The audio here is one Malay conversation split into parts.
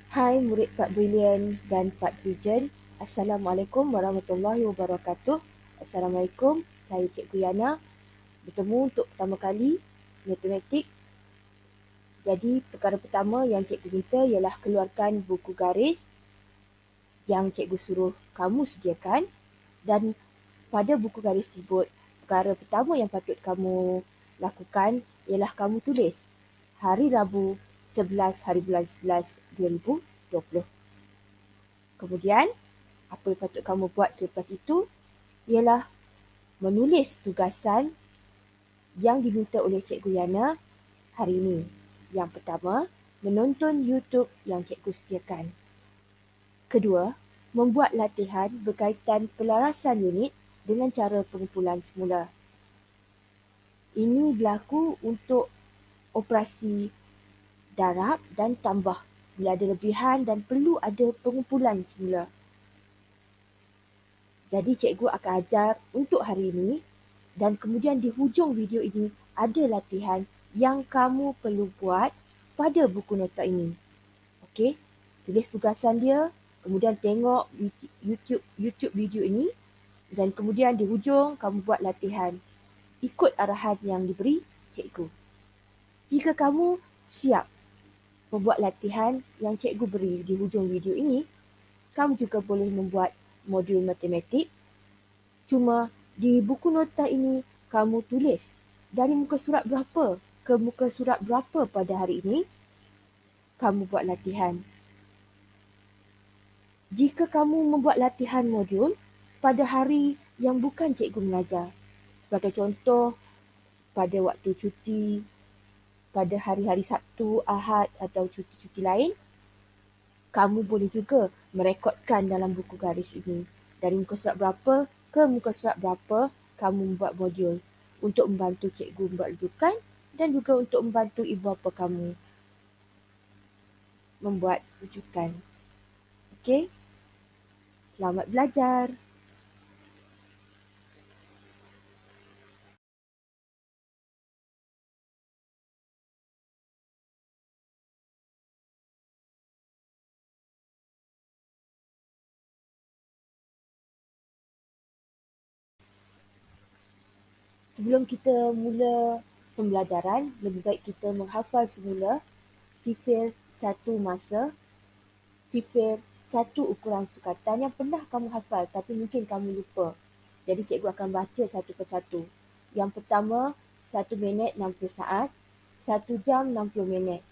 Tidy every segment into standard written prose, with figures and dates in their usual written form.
Hai murid Pak Brilliant dan Pak Trijen. Assalamualaikum warahmatullahi wabarakatuh. Assalamualaikum, saya Cikgu Yana. Bertemu untuk pertama kali matematik. Jadi perkara pertama yang cikgu minta ialah keluarkan buku garis yang cikgu suruh kamu sediakan, dan pada buku garis tersebut, perkara pertama yang patut kamu lakukan ialah kamu tulis hari Rabu 11 hari bulan 11 2020. Kemudian, apa yang patut kamu buat selepas itu ialah menulis tugasan yang diminta oleh Cikgu Yana hari ini. Yang pertama, menonton YouTube yang cikgu sediakan. Kedua, membuat latihan berkaitan pelarasan unit dengan cara pengumpulan semula. Ini berlaku untuk operasi darab dan tambah bila ada lebihan dan perlu ada pengumpulan semula. Jadi cikgu akan ajar untuk hari ini, dan kemudian di hujung video ini ada latihan yang kamu perlu buat pada buku nota ini. Okey, tulis tugasan dia, kemudian tengok YouTube video ini, dan kemudian di hujung kamu buat latihan. Ikut arahan yang diberi cikgu. Jika kamu siap membuat latihan yang cikgu beri di hujung video ini, kamu juga boleh membuat modul matematik. Cuma di buku nota ini kamu tulis dari muka surat berapa ke muka surat berapa pada hari ini, kamu buat latihan. Jika kamu membuat latihan modul pada hari yang bukan cikgu mengajar, sebagai contoh pada waktu cuti, pada hari-hari Sabtu, Ahad atau cuti-cuti lain, kamu boleh juga merekodkan dalam buku garis ini. Dari muka surat berapa ke muka surat berapa kamu membuat modul untuk membantu cikgu membuat rujukan dan juga untuk membantu ibu bapa kamu membuat rujukan. Okey? Selamat belajar. Sebelum kita mula pembelajaran, lebih baik kita menghafal semula sifir 1 masa, sifir 1 ukuran sukatan yang pernah kamu hafal tapi mungkin kamu lupa. Jadi cikgu akan baca satu persatu. Yang pertama, 1 minit 60 saat, 1 jam 60 minit,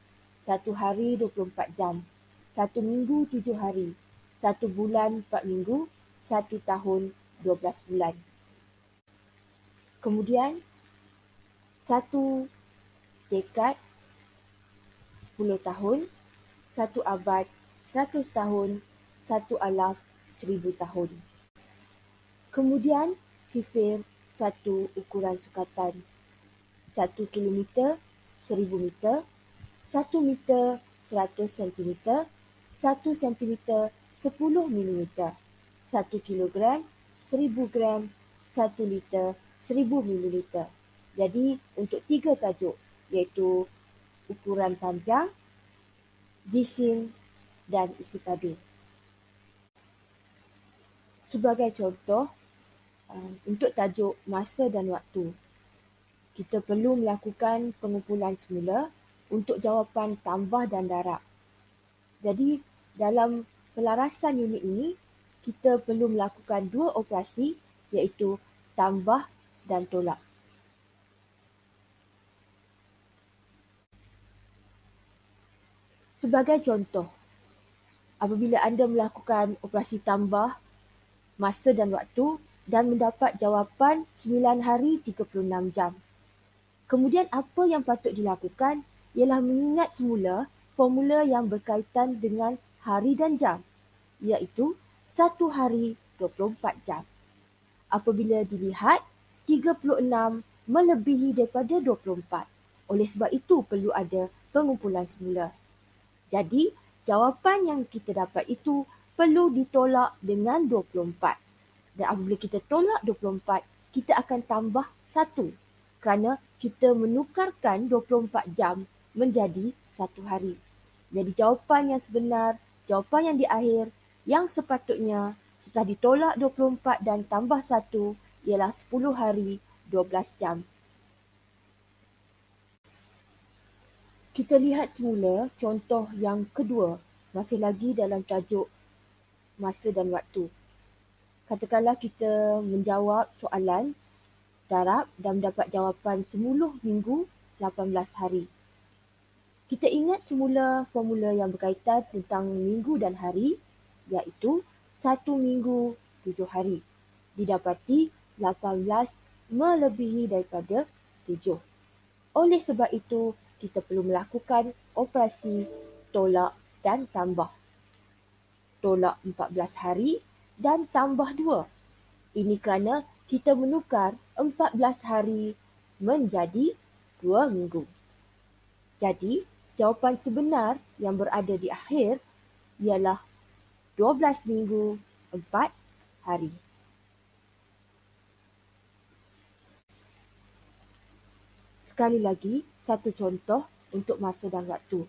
1 hari 24 jam, 1 minggu 7 hari, 1 bulan 4 minggu, 1 tahun 12 bulan. Kemudian, 1 dekad 10 tahun, 1 abad 100 tahun, 1 alaf 1000 tahun. Kemudian, sifir 1 ukuran sukatan, 1 kilometer 1000 meter, 1 meter 100 sentimeter, 1 sentimeter 10 milimeter, 1 kilogram 1000 gram, 1 liter 1000 mililiter. Jadi untuk 3 tajuk, iaitu ukuran panjang, jisim dan isi tabir. Sebagai contoh, untuk tajuk masa dan waktu, kita perlu melakukan pengumpulan semula untuk jawapan tambah dan darab. Jadi dalam pelarasan unit ini, kita perlu melakukan 2 operasi, iaitu tambah dan tolak. Sebagai contoh, apabila anda melakukan operasi tambah masa dan waktu dan mendapat jawapan 9 hari 36 jam. Kemudian apa yang patut dilakukan ialah mengingat semula formula yang berkaitan dengan hari dan jam, iaitu 1 hari 24 jam. Apabila dilihat, 36 melebihi daripada 24. Oleh sebab itu perlu ada pengumpulan semula. Jadi, jawapan yang kita dapat itu perlu ditolak dengan 24. Dan apabila kita tolak 24, kita akan tambah 1. Kerana kita menukarkan 24 jam menjadi 1 hari. Jadi jawapan yang sebenar jawapan yang di akhir yang sepatutnya setelah ditolak 24 dan tambah 1 ialah 10 hari 12 jam. Kita lihat semula contoh yang kedua, masih lagi dalam tajuk masa dan waktu. Katakanlah kita menjawab soalan darab dan mendapat jawapan 10 minggu 18 hari. Kita ingat semula formula yang berkaitan tentang minggu dan hari, iaitu 1 minggu 7 hari. Didapati 18 melebihi daripada 7. Oleh sebab itu, kita perlu melakukan operasi tolak dan tambah. Tolak 14 hari dan tambah 2. Ini kerana kita menukar 14 hari menjadi 2 minggu. Jadi, jawapan sebenar yang berada di akhir ialah 12 minggu 4 hari. Sekali lagi, satu contoh untuk masa dan waktu.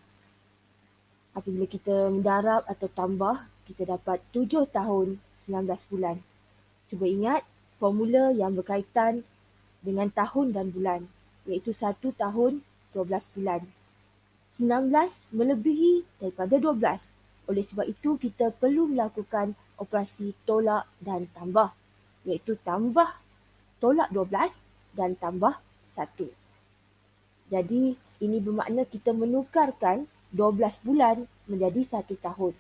Apabila kita mendarab atau tambah, kita dapat 7 tahun 19 bulan. Cuba ingat formula yang berkaitan dengan tahun dan bulan, iaitu 1 tahun 12 bulan. 19 melebihi daripada 12. Oleh sebab itu, kita perlu melakukan operasi tolak dan tambah, iaitu tambah tolak 12 dan tambah 1. Jadi, ini bermakna kita menukarkan 12 bulan menjadi 1 tahun.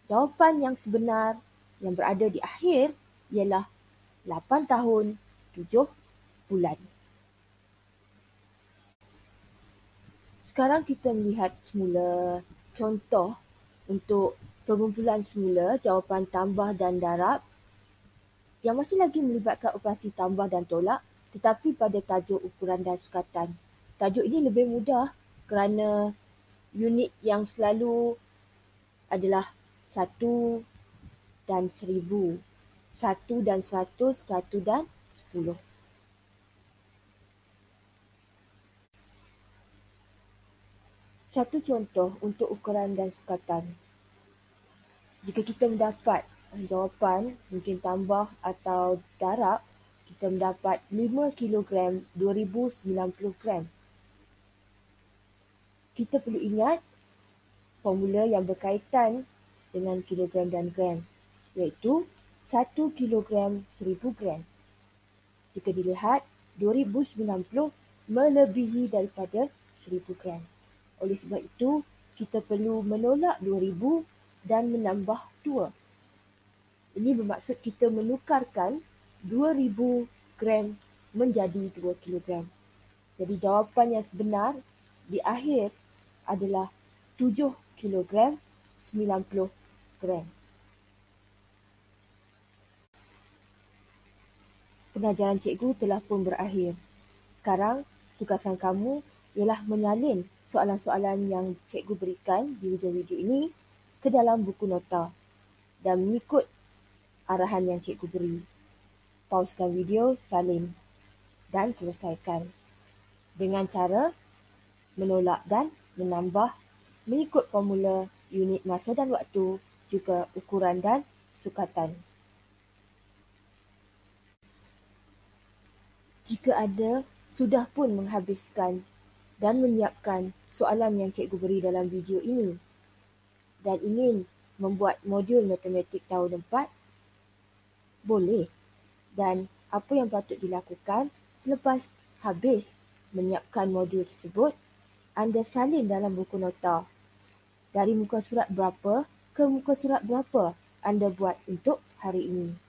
Jawapan yang sebenar yang berada di akhir ialah 8 tahun 7 bulan. Sekarang kita melihat semula contoh untuk pengumpulan semula jawapan tambah dan darab yang masih lagi melibatkan operasi tambah dan tolak, tetapi pada tajuk ukuran dan sukatan. Tajuk ini lebih mudah kerana unit yang selalu adalah 1 dan 1000, 1 dan 100, 1 dan 10. Satu contoh untuk ukuran dan sukatan. Jika kita mendapat jawapan, mungkin tambah atau darab, kita mendapat 5 kilogram 2090 gram. Kita perlu ingat formula yang berkaitan dengan kilogram dan gram, iaitu 1 kilogram 1000 gram. Jika dilihat, 2090 melebihi daripada 1000 gram. Oleh sebab itu, kita perlu menolak 2000 dan menambah 2. Ini bermaksud kita menukarkan 2000 gram menjadi 2 kilogram. Jadi jawapan yang sebenar di akhir adalah 7 kilogram 90 gram. Pengajaran cikgu telah pun berakhir. Sekarang, tugasan kamu ialah menyalin soalan-soalan yang cikgu berikan di hujung video ini ke dalam buku nota dan mengikut arahan yang cikgu beri. Pausekan video, salin dan selesaikan dengan cara menolak dan menambah mengikut formula unit masa dan waktu, juga ukuran dan sukatan. Jika ada sudah pun menghabiskan dan menyiapkan soalan yang cikgu beri dalam video ini dan ingin membuat modul matematik tahun 4, boleh. Dan apa yang patut dilakukan selepas habis menyiapkan modul tersebut, anda salin dalam buku nota. Dari muka surat berapa ke muka surat berapa anda buat untuk hari ini.